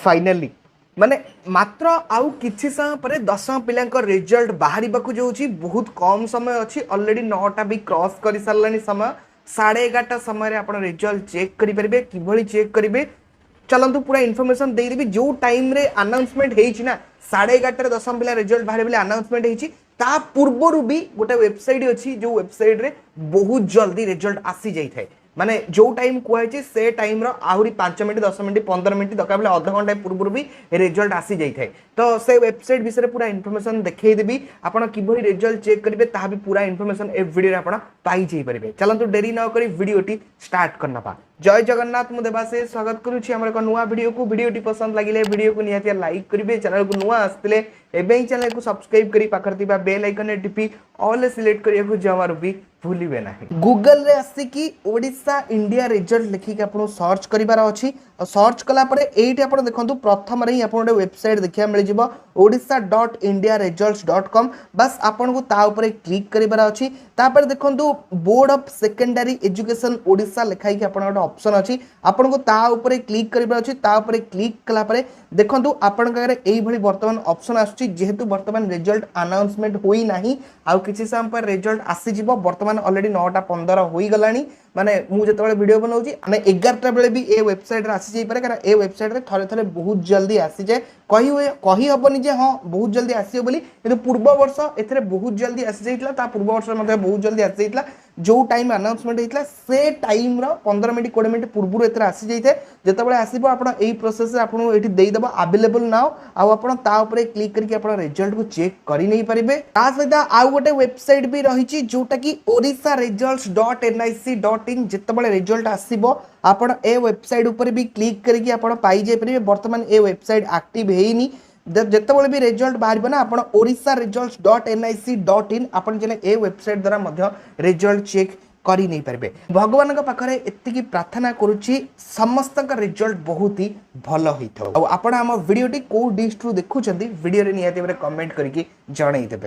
Finally माने मात्र आउ किछि समय पर 10 पिला रिजल्ट बाहर जाऊँगी बहुत कम समय अच्छी ऑलरेडी 9टा भी क्रॉस कर सारे समय 11:30 समय आप रिजल्ट चेक करेंगे कि चेक करेंगे चलतु पूरा इनफॉरमेशन देदेवी जो टाइम रे अनाउंसमेंट होना 11:30 10 पिला रिजल्ट बाहर बोले अनाउंसमेंट होती ता पूर्वर भी गोटे वेबसाइट अच्छी जो वेबसाइट रे बहुत जल्दी रिजल्ट आसी जाए माने जो टाइम कहूँ से टाइम आहरी 5 मिनट 10 मिनट 15 मिनट दरकार बोले अध घंटा पूर्व भी रिजल्ट आसी जाए तो से वेबसाइट विषय पूरा इनफॉरमेशन देखदेवी आपड़ कि रिजल्ट चेक करेंगे ता भी पूरा इनफॉरमेशन ए वीडियो आप पाइपर चलतु डेरी न कर वीडियोटी स्टार्ट करना जय जगन्नाथ मुझे देवाशीष स्वागत करुच्ची आम एक नुआ वीडियो पसंद लगे वीडियो को निहाती लाइक करेंगे चैनल को नुआ आसते चैनल को सब्सक्राइब कर पाखर बेल आइकन टिपी ऑल सिलेक्ट करने जमार भी भूलिए ना गूगल रे आसिकी ओडिशा इंडिया रिजल्ट लिखिक आपको सर्च करार अच्छी सर्च कलापर ये आप देखो प्रथम ही आप वेबसाइट देखा मिल odisha.indiaresults.com बस आपको ताऊपर क्लिक करार अच्छी तापर देखो board of secondary education Odisha लिखाई आप ऑप्शन अच्छी आपको ताऊपर क्लिक करार अच्छी ताऊपर क्लिक कलापर देखो आपंकर यही बर्तमान ऑप्शन आसुची जेहेतु बर्तमान रिजल्ट अनाउंसमेंट होई नाही आउ किछि समय पर रिजल्ट आसी जिवो बर्तमान ऑलरेडी 9:15 होई गलानी माने मु जेतबेले वीडियो बनाउची माने 11टा बेले भी ए वेबसाइट रे आसी जाई पारे कारण ए वेबसाइट रे थरे थरे बहुत जल्दी आसी जाए कही हबनी जे हां बहुत जल्दी आसीयो बोली किंतु पूर्व वर्ष एथरे बहुत जल्दी आसी जाइतला ता पूर्व वर्ष मध्ये बहुत जल्दी आसी जाइतला जो टाइम अनाउंसमेंट होइतला से टाइम रो 15 मिनिट 20 मिनिट पूर्व एथरे आसी जाइते जेतबेले आसीबो आपण एई प्रोसेस रे आपण एठी देई दबो अवेलेबल नाउ आ आपण ता ऊपर क्लिक करके आपण रिजल्ट को चेक करि नै परिबे ता सहित आ गोटे वेबसाइट भी रहिची जोटा की orisaresults.nic.in जितबेले रिजल्ट आसीबो आपण ए वेबसाइट ऊपर भी क्लिक करके आपण पाई जाय परिबे बर्तमान ए वेबसाइट एक्टिव हेइनी जितेबाला भी रिजल्ट बाहर ना आप orisaresults.nic.in आपन जने ए वेबसाइट द्वारा मध्य रिजल्ट चेक करी नहीं पारे भगवान पाखे एति प्रार्थना करुच्ची समस्त रिजल्ट बहुत ही भल होता है। आप वीडियोटी कौ डिस्ट्रु देखुं वीडियो निहाती कमेंट करके जनईदेवे।